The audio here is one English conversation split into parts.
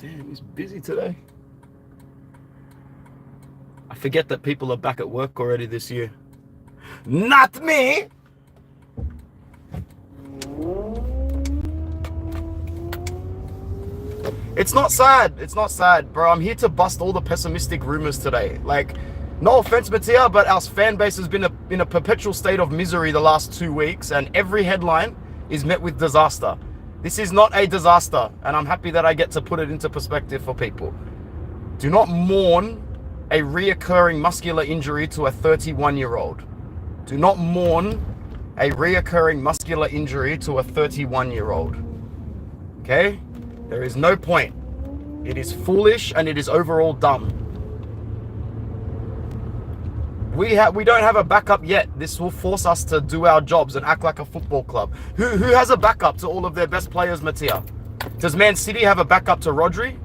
Damn, he's busy today. I forget that people are back at work already this year. Not me! It's not sad. It's not sad, bro. I'm here to bust all the pessimistic rumors today. Like, no offense, Mattia, but our fan base has been in a perpetual state of misery the last 2 weeks, and every headline is met with disaster. This is not a disaster, and I'm happy that I get to put it into perspective for people. Do not mourn a reoccurring muscular injury to a 31-year-old. Do not mourn a reoccurring muscular injury to a 31-year-old. Okay? There is no point. It is foolish and it is overall dumb. We don't have a backup yet. This will force us to do our jobs and act like a football club. Who has a backup to all of their best players, Mattia? Does Man City have a backup to Rodri?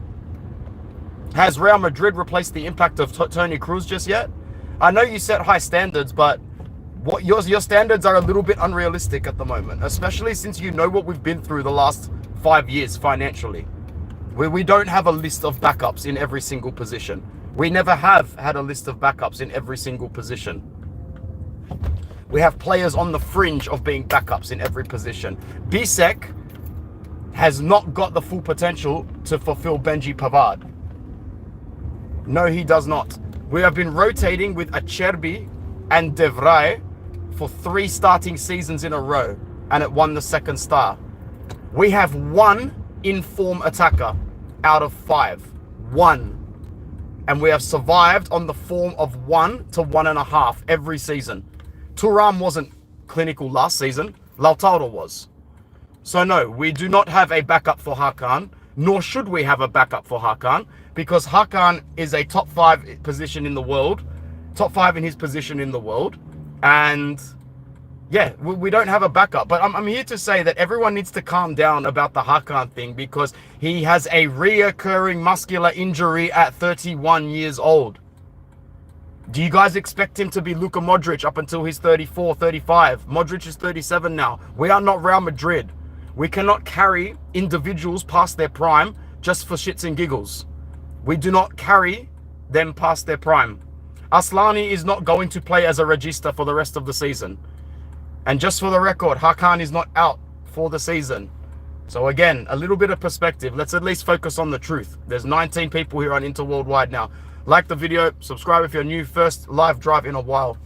Has Real Madrid replaced the impact of Toni Kroos just yet? I know you set high standards, but what your standards are a little bit unrealistic at the moment, especially since you know what we've been through the last 5 years financially. We don't have a list of backups in every single position. We never have had a list of backups in every single position. We have players on the fringe of being backups in every position. Bisek has not got the full potential to fulfill Benji Pavard. No, he does not. We have been rotating with Acerbi and De Vrij for 3 starting seasons in a row, and it won the second star. We have 1 in-form attacker out of 5. 1. And we have survived on the form of 1 to 1.5 every season. Thuram wasn't clinical last season. Lautaro was. So no, we do not have a backup for Hakan, nor should we have a backup for Hakan, because Hakan is a top 5 position in the world, top 5 in his position in the world, and yeah, we don't have a backup. But I'm here to say that everyone needs to calm down about the Hakan thing, because he has a reoccurring muscular injury at 31 years old. Do you guys expect him to be Luka Modric up until he's 34, 35? Modric is 37 now. We are not Real Madrid. We cannot carry individuals past their prime just for shits and giggles. We do not carry them past their prime. Aslani is not going to play as a regista for the rest of the season. And just for the record, Hakan is not out for the season. So again, a little bit of perspective. Let's at least focus on the truth. There's 19 people here on Inter Worldwide now. Like the video, subscribe if you're new. First live drive in a while.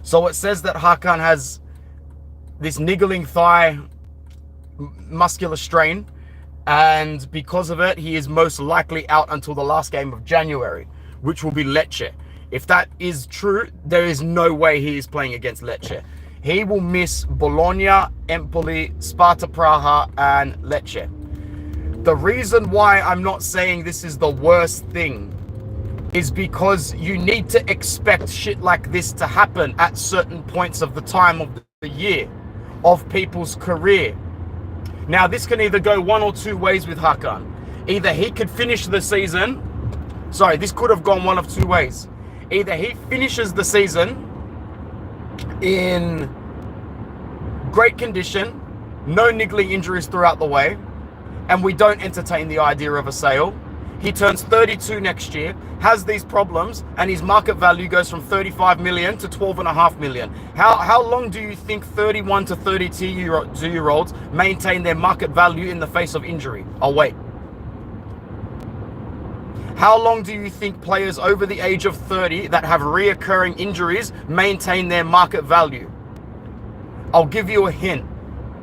So it says that Hakan has this niggling thigh muscular strain, and because of it, he is most likely out until the last game of January, which will be Lecce. If that is true, there is no way he is playing against Lecce. He will miss Bologna, Empoli, Sparta Praha, and Lecce. The reason why I'm not saying this is the worst thing is because you need to expect shit like this to happen at certain points of the time of the year, of people's career. Now, this can either go one or two ways with Hakan. Either he could finish the season, this could have gone one of two ways. Either he finishes the season in great condition, no niggling injuries throughout the way, and we don't entertain the idea of a sale. He turns 32 next year, has these problems, and his market value goes from 35 million to 12.5 million. How long do you think 31 to 32-year-olds maintain their market value in the face of injury? I'll wait. How long do you think players over the age of 30 that have reoccurring injuries maintain their market value? I'll give you a hint.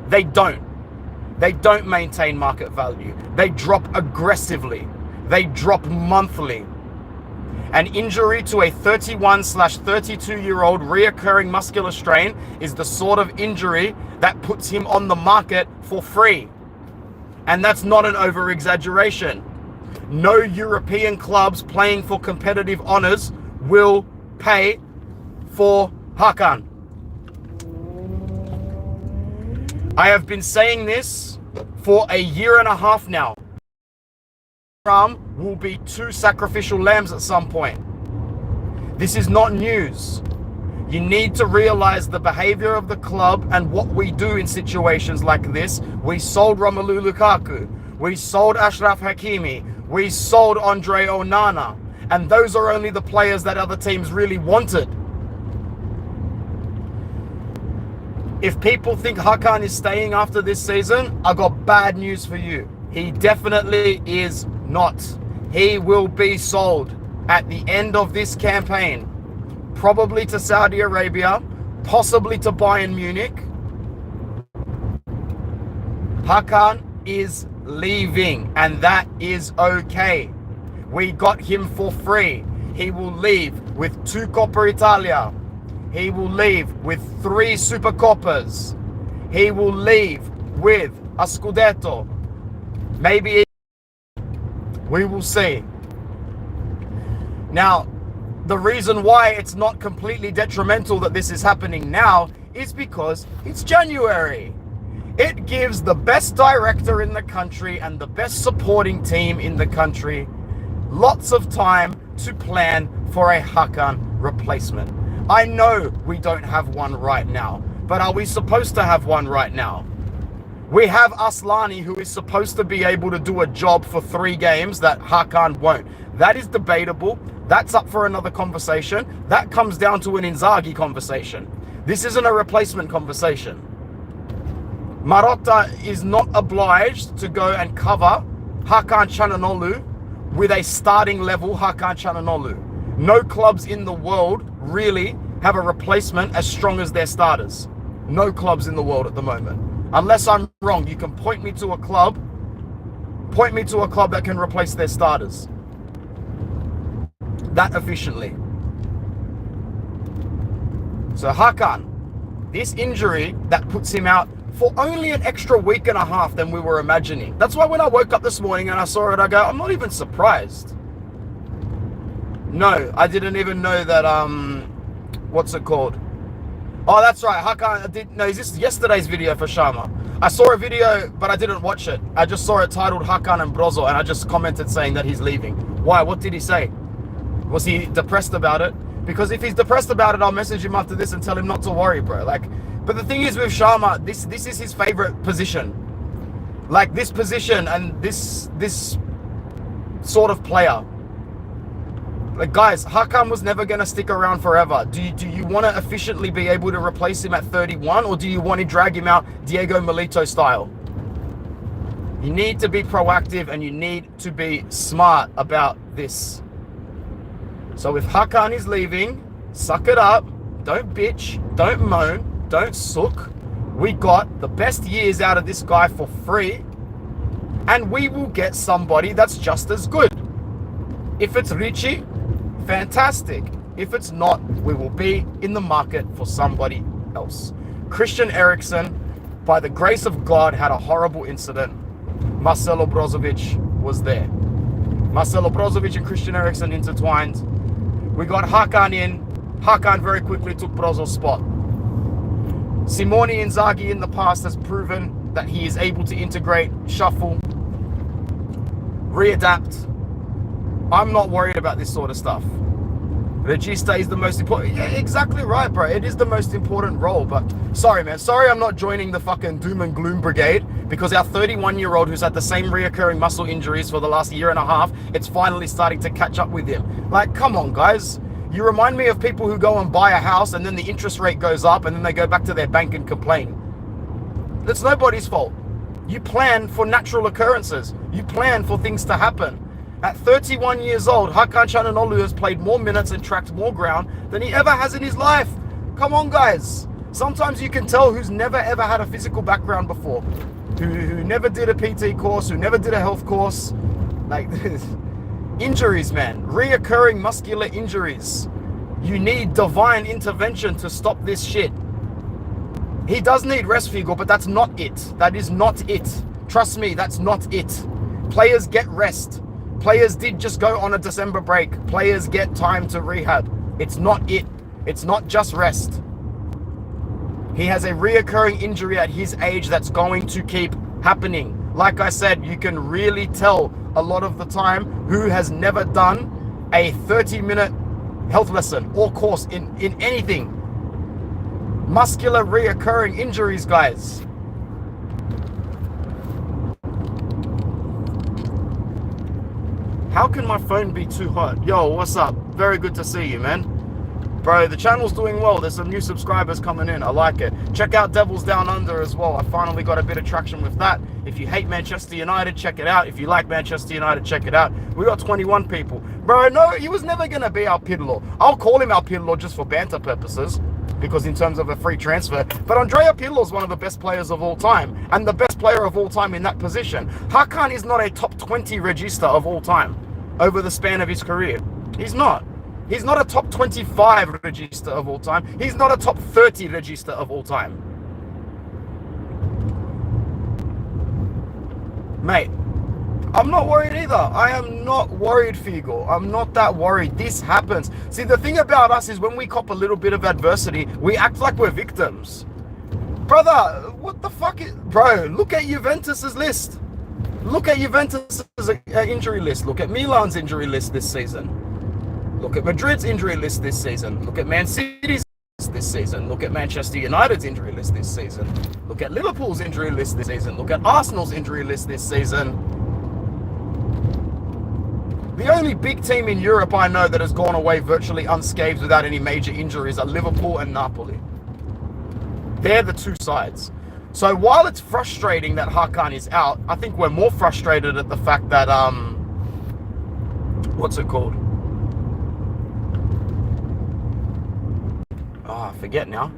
They don't. They don't maintain market value. They drop aggressively. They drop monthly. An injury to a 31/32-year-old reoccurring muscular strain is the sort of injury that puts him on the market for free. And that's not an over-exaggeration. No European clubs playing for competitive honors will pay for Hakan. I have been saying this for a year and a half now. Will be 2 sacrificial lambs at some point. This is not news. You need to realize the behavior of the club and what we do in situations like this. We sold Romelu Lukaku. We sold Ashraf Hakimi. We sold Andre Onana. And those are only the players that other teams really wanted. If people think Hakan is staying after this season, I got bad news for you. He definitely is not. He will be sold at the end of this campaign. Probably to Saudi Arabia, possibly to Bayern Munich. Hakan is leaving, and that is okay. We got him for free. He will leave with 2 Coppa Italia. He will leave with 3 Super Coppas. He will leave with a Scudetto. Maybe we will see. Now, the reason why it's not completely detrimental that this is happening now is because it's January. It gives the best director in the country and the best supporting team in the country lots of time to plan for a Hakan replacement. I know we don't have one right now, but are we supposed to have one right now? We have Aslani, who is supposed to be able to do a job for 3 games that Hakan won't. That is debatable. That's up for another conversation. That comes down to an Inzaghi conversation. This isn't a replacement conversation. Marotta is not obliged to go and cover Hakan Çalhanoğlu with a starting level Hakan Çalhanoğlu. No clubs in the world really have a replacement as strong as their starters. No clubs in the world at the moment. Unless I'm wrong, you can point me to a club that can replace their starters that efficiently. So Hakan, this injury that puts him out for only an extra week and a half than we were imagining. That's why when I woke up this morning and I saw it, I go, I'm not even surprised. No, I didn't even know that, what's it called? Oh, that's right, Hakan, no, is this yesterday's video for Sharma? I saw a video, but I didn't watch it. I just saw it titled Hakan and Brozo, and I just commented saying that he's leaving. Why? What did he say? Was he depressed about it? Because if he's depressed about it, I'll message him after this and tell him not to worry, bro. Like, but the thing is with Sharma, this is his favorite position. Like this position and this sort of player. Like guys, Hakan was never going to stick around forever. Do you want to efficiently be able to replace him at 31, or do you want to drag him out Diego Milito style? You need to be proactive and you need to be smart about this. So if Hakan is leaving, suck it up. Don't bitch. Don't moan. Don't sook. We got the best years out of this guy for free, and we will get somebody that's just as good. If it's Richie, fantastic. If it's not, we will be in the market for somebody else. Christian Eriksen, by the grace of God, had a horrible incident. Marcelo Brozovic was there. Marcelo Brozovic and Christian Eriksen intertwined. We got Hakan in. Hakan very quickly took Brozo's spot. Simone Inzaghi in the past has proven that he is able to integrate, shuffle, readapt. I'm not worried about this sort of stuff. Regista is the most important. Yeah, exactly right, bro. It is the most important role. But sorry, man. Sorry I'm not joining the fucking doom and gloom brigade, because our 31-year-old who's had the same reoccurring muscle injuries for the last year and a half, it's finally starting to catch up with him. Like, come on, guys. You remind me of people who go and buy a house and then the interest rate goes up and then they go back to their bank and complain. That's nobody's fault. You plan for natural occurrences. You plan for things to happen. At 31 years old, Hakan Çalhanoğlu has played more minutes and tracked more ground than he ever has in his life. Come on, guys. Sometimes you can tell who's never ever had a physical background before. Who never did a PT course, who never did a health course. Like this. Injuries, man. Reoccurring muscular injuries. You need divine intervention to stop this shit. He does need rest, Figo, but that's not it. That is not it. Trust me, that's not it. Players get rest. Players did just go on a December break. Players get time to rehab. It's not it. It's not just rest. He has a reoccurring injury at his age that's going to keep happening. Like I said, you can really tell a lot of the time who has never done a 30-minute health lesson or course in anything. Muscular reoccurring injuries, guys. How can my phone be too hot? Yo, what's up? Very good to see you, man. Bro, the channel's doing well. There's some new subscribers coming in. I like it. Check out Devils Down Under as well. I finally got a bit of traction with that. If you hate Manchester United, check it out. If you like Manchester United, check it out. We got 21 people. Bro, no, he was never going to be our Pirlo. I'll call him our Pirlo just for banter purposes, because in terms of a free transfer. But Andrea Pirlo is one of the best players of all time, and the best player of all time in that position. Hakan is not a top 20 regista of all time over the span of his career. He's not. He's not a top 25 regista of all time. He's not a top 30 regista of all time. Mate, I'm not worried either. I am not worried, Figo. I'm not that worried. This happens. See, the thing about us is when we cop a little bit of adversity, we act like we're victims. Brother, what the fuck is... Bro, look at Juventus's list. Look at Juventus's injury list. Look at Milan's injury list this season. Look at Madrid's injury list this season. Look at Man City's list this season. Look at Manchester United's injury list this season. Look at Liverpool's injury list this season. Look at Arsenal's injury list this season. The only big team in Europe I know that has gone away virtually unscathed without any major injuries are Liverpool and Napoli. They're the two sides. So while it's frustrating that Hakan is out, I think we're more frustrated at the fact that, what's it called? I forget now.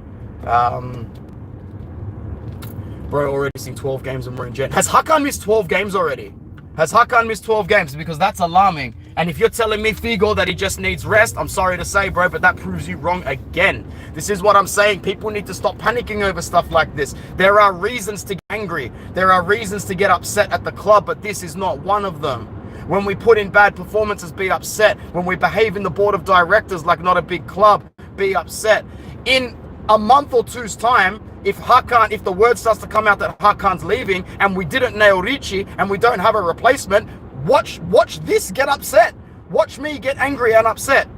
Bro, already missing 12 games and we're in Jan. Has Hakan missed 12 games already? Has Hakan missed 12 games? Because that's alarming. And if you're telling me, Figo, that he just needs rest, I'm sorry to say, bro, but that proves you wrong again. This is what I'm saying. People need to stop panicking over stuff like this. There are reasons to get angry. There are reasons to get upset at the club, but this is not one of them. When we put in bad performances, be upset. When we behave in the board of directors like not a big club, be upset. In a month or two's time, if the word starts to come out that Hakan's leaving and we didn't nail Ricci and we don't have a replacement, watch this get upset. Watch me get angry and upset.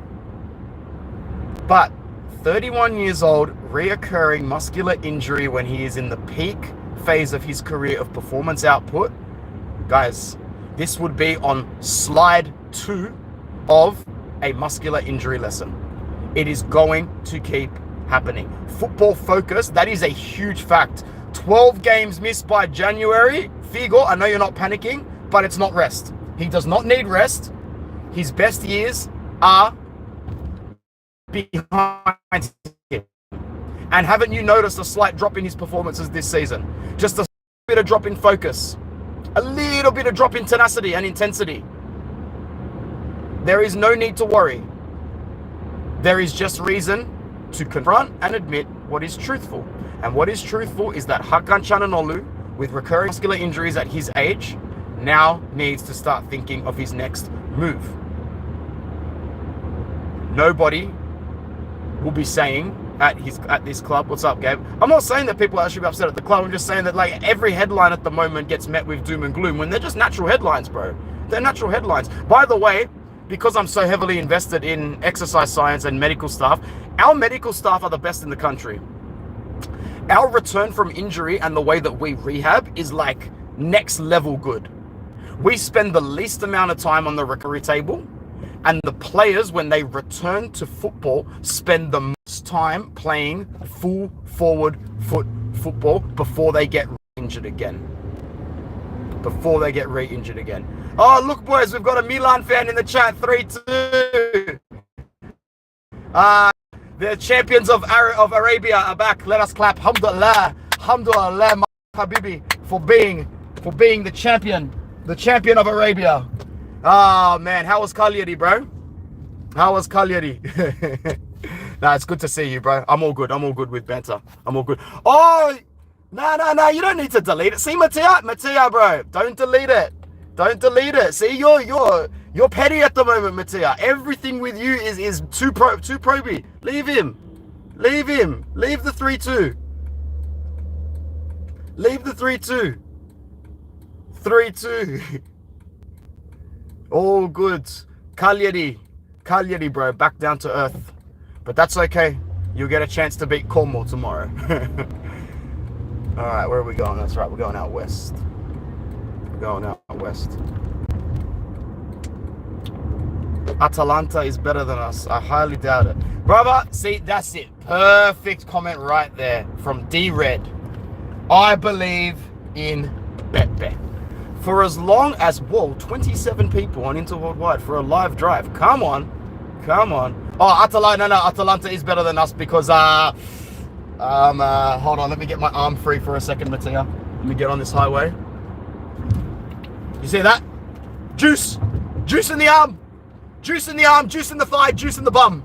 But 31 years old, reoccurring muscular injury when he is in the peak phase of his career of performance output. Guys, this would be on slide 2 of a muscular injury lesson. It is going to keep happening. Football Focus, that is a huge fact. 12 games missed by January. Figo, I know you're not panicking, but it's not rest. He does not need rest. His best years are behind him. And haven't you noticed a slight drop in his performances this season? Just a bit of drop in focus. A little bit of drop in tenacity and intensity. There is no need to worry. There is just reason to confront and admit what is truthful. And what is truthful is that Hakan Çalhanoğlu, with recurring muscular injuries at his age, now needs to start thinking of his next move. Nobody will be saying at this club, what's up, Gabe? I'm not saying that people should be upset at the club. I'm just saying that like every headline at the moment gets met with doom and gloom when they're just natural headlines, bro. They're natural headlines. By the way, because I'm so heavily invested in exercise science and medical staff, our medical staff are the best in the country. Our return from injury and the way that we rehab is like next level good. We spend the least amount of time on the recovery table, and the players, when they return to football, spend the most time playing full forward football before they get injured again. Oh, look, boys, we've got a Milan fan in the chat, 3-2. The champions of Arabia are back. Let us clap. Alhamdulillah. Alhamdulillah, my Habibi, for being the champion of Arabia. Oh, man, how was Cagliari, bro? How was Cagliari? Nah, it's good to see you, bro. I'm all good with banter. I'm all good. Oh, no, you don't need to delete it. See, Mattia, bro, don't delete it. Don't delete it. See, you're petty at the moment, Mattia. Everything with you is too proby. Leave him. Leave the 3-2. Leave the 3-2. 3-2. All good. Cagliari, bro, back down to earth. But that's okay. You'll get a chance to beat Como tomorrow. All right, where are we going? That's right, we're going out west. Atalanta is better than us. I highly doubt it. Brother, see, that's it. Perfect comment right there from D-Red. I believe in Pepe. For as long as, whoa, 27 people on Interworldwide for a live drive. Come on. Come on. Oh, Atalanta is better than us because, hold on, let me get my arm free for a second, Mattia. Let me get on this highway. You see that? Juice. Juice in the arm. Juice in the arm, juice in the thigh, juice in the bum.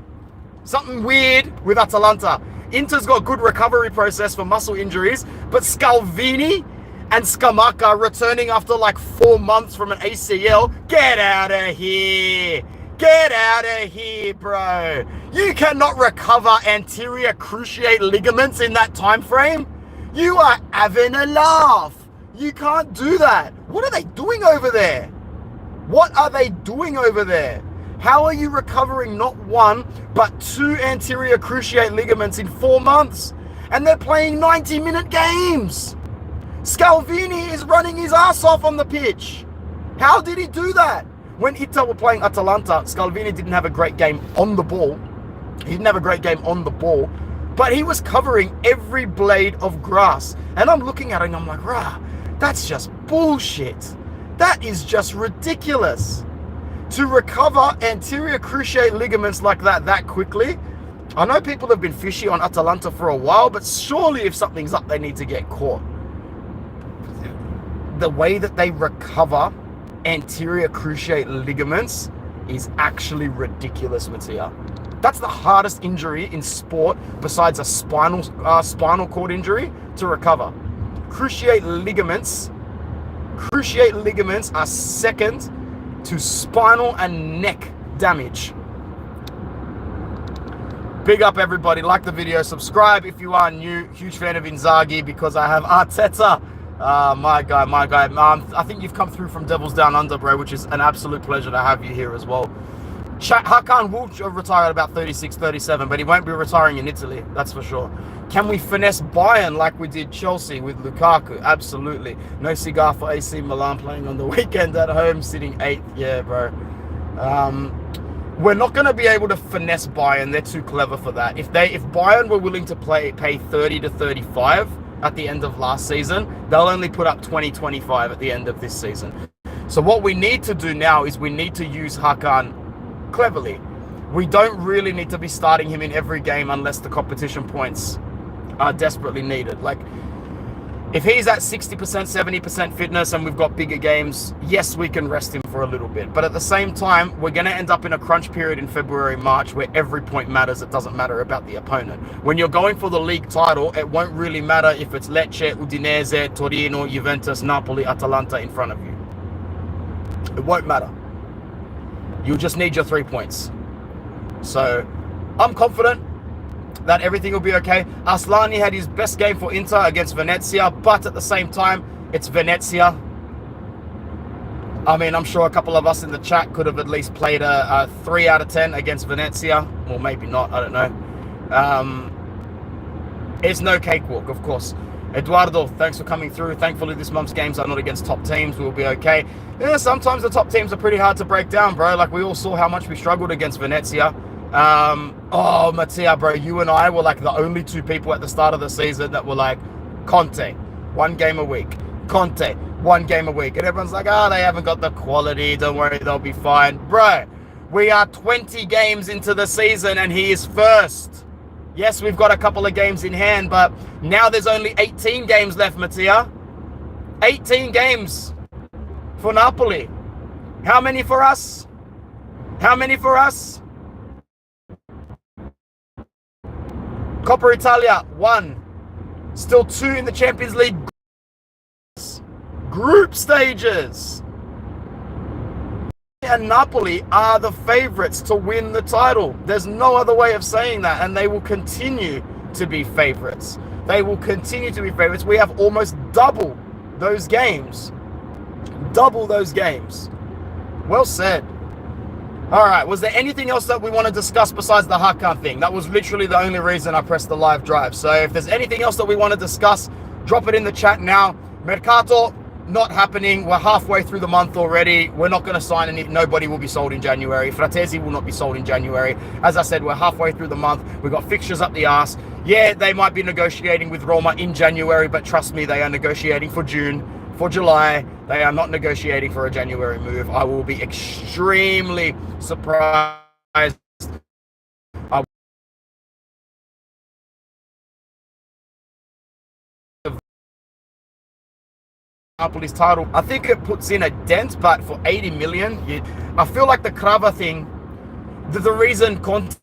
Something weird with Atalanta. Inter's got good recovery process for muscle injuries, but Scalvini and Scamacca returning after like 4 months from an ACL. Get out of here. Get out of here, bro. You cannot recover anterior cruciate ligaments in that time frame. You are having a laugh. You can't do that. What are they doing over there? What are they doing over there? How are you recovering not 1, but 2 anterior cruciate ligaments in 4 months? And they're playing 90-minute games. Scalvini is running his ass off on the pitch. How did he do that? When Inter were playing Atalanta, Scalvini didn't have a great game on the ball. He didn't have a great game on the ball, but he was covering every blade of grass. And I'm looking at it and I'm like, rah, that's just bullshit. That is just ridiculous. To recover anterior cruciate ligaments like that quickly, I know people have been fishy on Atalanta for a while, but surely if something's up, they need to get caught. The way that they recover anterior cruciate ligaments is actually ridiculous, Mattia. That's the hardest injury in sport besides a spinal cord injury to recover. Cruciate ligaments are second to spinal and neck damage. Big up everybody, like the video, subscribe if you are new. Huge fan of Inzaghi because I have Arteta. My guy. I think you've come through from Devils Down Under, bro, which is an absolute pleasure to have you here as well. Hakan will retire at about 36, 37, but he won't be retiring in Italy, that's for sure. Can we finesse Bayern like we did Chelsea with Lukaku? Absolutely. No cigar for AC Milan playing on the weekend at home, sitting 8th. Yeah, bro. We're not going to be able to finesse Bayern. They're too clever for that. If Bayern were willing to pay 30 to 35 at the end of last season, they'll only put up 20, 25 at the end of this season. So what we need to do now is we need to use Hakan cleverly. We don't really need to be starting him in every game unless the competition points are desperately needed. Like, if he's at 60%, 70% fitness and we've got bigger games, yes, we can rest him for a little bit. But at the same time, we're going to end up in a crunch period in February, March, where every point matters. It doesn't matter about the opponent. When you're going for the league title, it won't really matter if it's Lecce, Udinese, Torino, Juventus, Napoli, Atalanta in front of you. It won't matter. You'll just need your 3 points. So, I'm confident that everything will be okay. Aslani had his best game for Inter against Venezia, but at the same time, it's Venezia. I mean, I'm sure a couple of us in the chat could have at least played a 3 out of 10 against Venezia, or maybe not, I don't know. It's no cakewalk, of course. Eduardo, thanks for coming through. Thankfully, this month's games are not against top teams. We'll be okay. Yeah, sometimes the top teams are pretty hard to break down, bro. Like, we all saw how much we struggled against Venezia. Oh, Mattia, bro, you and I were like the only 2 people at the start of the season that were like, Conte, 1 game a week. Conte, 1 game a week. And everyone's like, oh, they haven't got the quality. Don't worry, they'll be fine. Bro, we are 20 games into the season and he is first. Yes, we've got a couple of games in hand, but now there's only 18 games left, Mattia. 18 games for Napoli. How many for us? How many for us? Coppa Italia, 1. Still 2 in the Champions League group stages. And Napoli are the favourites to win the title. There's no other way of saying that, and they will continue to be favourites. They will continue to be favourites. We have almost double those games. Double those games. Well said. All right, was there anything else that we want to discuss besides the Hakan thing? That was literally the only reason I pressed the live drive. So if there's anything else that we want to discuss, drop it in the chat now. Mercato, not happening. We're halfway through the month already. We're not going to sign any. Nobody will be sold in January. Fratesi will not be sold in January. As I said, we're halfway through the month. We've got fixtures up the arse. Yeah, they might be negotiating with Roma in January, but trust me, they are negotiating for June, for July. They are not negotiating for a January move. I will be extremely surprised. Napoli's title. I think it puts in a dent, but for 80 million, I feel like the Crava thing, the reason Conte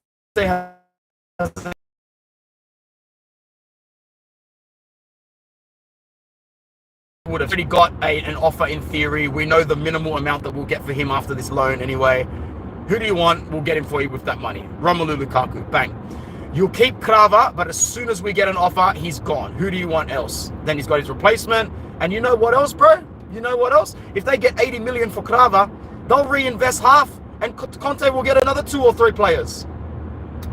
would have already got an offer in theory. We know the minimal amount that we'll get for him after this loan anyway. Who do you want? We'll get him for you with that money. Romelu Lukaku, bang. You'll keep Crava, but as soon as we get an offer, he's gone. Who do you want else? Then he's got his replacement. And you know what else, bro? You know what else? If they get 80 million for Crava, they'll reinvest half, and Conte will get another 2 or 3 players.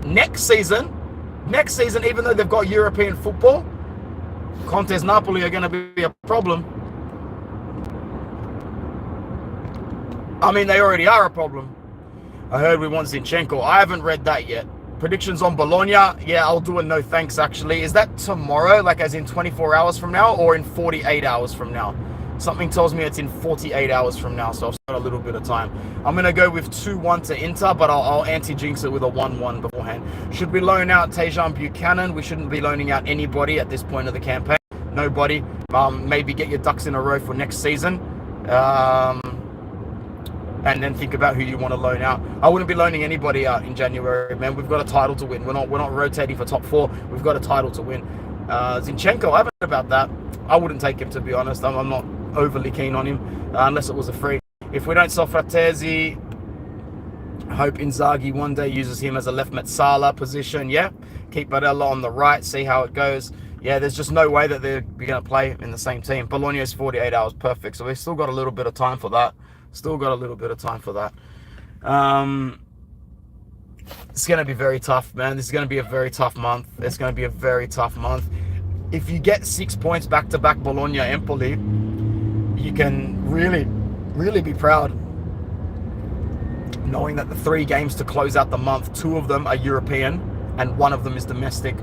Next season, even though they've got European football, Conte's Napoli are going to be a problem. I mean, they already are a problem. I heard we want Zinchenko. I haven't read that yet. Predictions on Bologna, yeah, I'll do a no thanks actually. Is that tomorrow, like as in 24 hours from now, or in 48 hours from now? Something tells me it's in 48 hours from now, so I've got a little bit of time. I'm going to go with 2-1 to Inter, but I'll anti-jinx it with a 1-1 beforehand. Should we loan out Tejan Buchanan? We shouldn't be loaning out anybody at this point of the campaign. Nobody. Maybe get your ducks in a row for next season. And then think about who you want to loan out. I wouldn't be loaning anybody out in January, man. We've got a title to win. We're not rotating for top 4. We've got a title to win. Zinchenko, I haven't heard about that. I wouldn't take him, to be honest. I'm not overly keen on him unless it was a free. If we don't sell Fratesi, I hope Inzaghi one day uses him as a left Metzala position. Yeah, keep Barella on the right, see how it goes. Yeah, there's just no way that they're going to play in the same team. Bologna is 48 hours, perfect. So we've still got a little bit of time for that. It's going to be very tough, man. This is going to be a very tough month. It's going to be a very tough month. If you get 6 points back-to-back Bologna, Empoli, you can really, really be proud. Knowing that the 3 games to close out the month, 2 of them are European and 1 of them is domestic.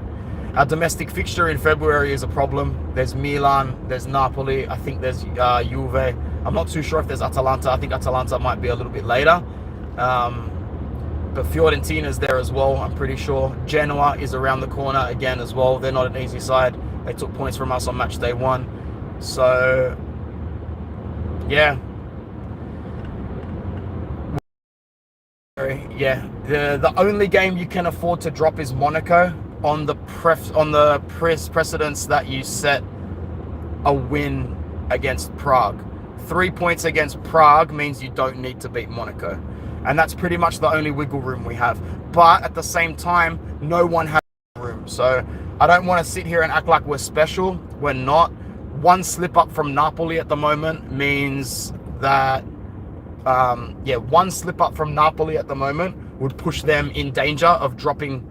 Our domestic fixture in February is a problem. There's Milan, there's Napoli, I think there's Juve. I'm not too sure if there's Atalanta. I think Atalanta might be a little bit later. But Fiorentina's there as well, I'm pretty sure. Genoa is around the corner again as well. They're not an easy side. They took points from us on match day 1. So, yeah. Yeah, the only game you can afford to drop is Monaco on the precedence that you set a win against Prague. 3 points against Prague means you don't need to beat Monaco. And that's pretty much the only wiggle room we have. But at the same time, no one has room. So I don't want to sit here and act like we're special. We're not. 1 slip up from Napoli at the moment means that, 1 slip up from Napoli at the moment would push them in danger of dropping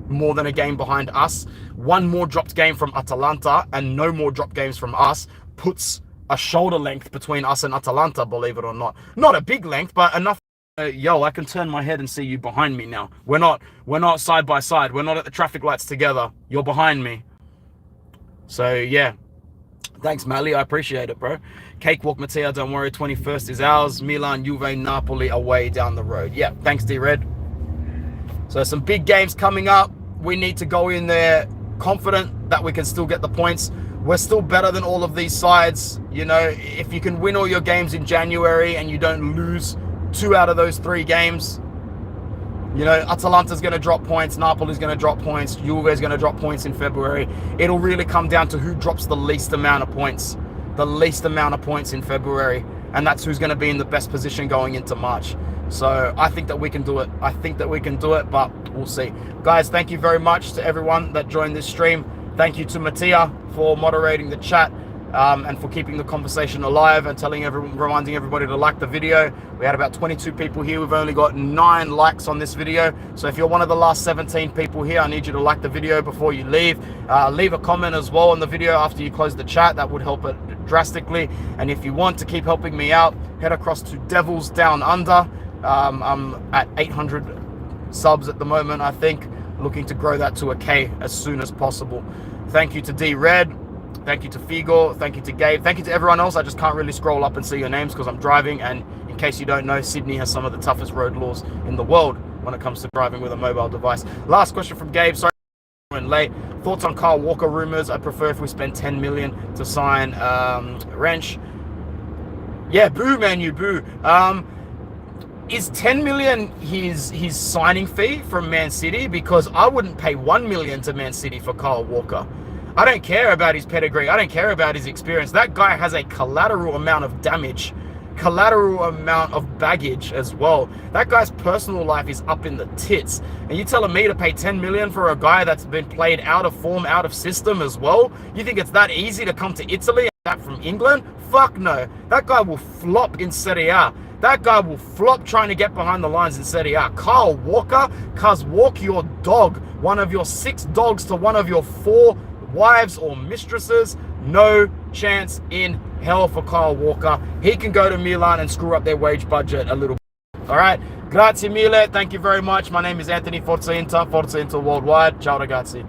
more than a game behind us. 1 more dropped game from Atalanta and no more dropped games from us puts a shoulder length between us and Atalanta, believe it or not. Not a big length, but enough. Yo, I can turn my head and see you behind me now. We're not side by side. We're not at the traffic lights together. You're behind me. So, yeah. Thanks, Mally. I appreciate it, bro. Cakewalk, Mattia, don't worry. 21st is ours. Milan, Juve, Napoli away down the road. Yeah, thanks, D-Red. So, some big games coming up. We need to go in there confident that we can still get the points. We're still better than all of these sides. You know, if you can win all your games in January and you don't lose 2 out of those 3 games, you know, Atalanta's going to drop points, Napoli's going to drop points, Juve's going to drop points in February. It'll really come down to who drops the least amount of points. The least amount of points in February. And that's who's going to be in the best position going into March. So I think that we can do it. But we'll see. Guys, thank you very much to everyone that joined this stream. Thank you to Mattia for moderating the chat. and for keeping the conversation alive and reminding everybody to like the video. We had about 22 people here. We've only got 9 likes on this video. So if you're one of the last 17 people here, I need you to like the video before you leave. Leave a comment as well on the video after you close the chat. That would help it drastically. And if you want to keep helping me out, head across to Devils Down Under. I'm at 800 subs at the moment, I think. Looking to grow that to a K as soon as possible. Thank you to D Red. Thank you to Figo. Thank you to Gabe. Thank you to everyone else. I just can't really scroll up and see your names because I'm driving. And in case you don't know, Sydney has some of the toughest road laws in the world when it comes to driving with a mobile device. Last question from Gabe. Sorry, I'm late. Thoughts on Kyle Walker rumors? I prefer if we spend 10 million to sign Wrench. Yeah, boo, man, you boo. Is 10 million his signing fee from Man City? Because I wouldn't pay 1 million to Man City for Kyle Walker. I don't care about his pedigree. I don't care about his experience. That guy has a collateral amount of damage, collateral amount of baggage as well. That guy's personal life is up in the tits. And you telling me to pay 10 million for a guy that's been played out of form, out of system as well? You think it's that easy to come to Italy and that from England? Fuck no. That guy will flop in Serie A. That guy will flop trying to get behind the lines in Serie A. Kyle Walker, cuz walk your dog. One of your 6 dogs to one of your 4 wives or mistresses. No chance in hell for Kyle Walker. He can go to Milan and screw up their wage budget a little bit. All right. Grazie mille. Thank you very much. My name is Anthony. Forza Inter. Forza Inter worldwide. Ciao ragazzi.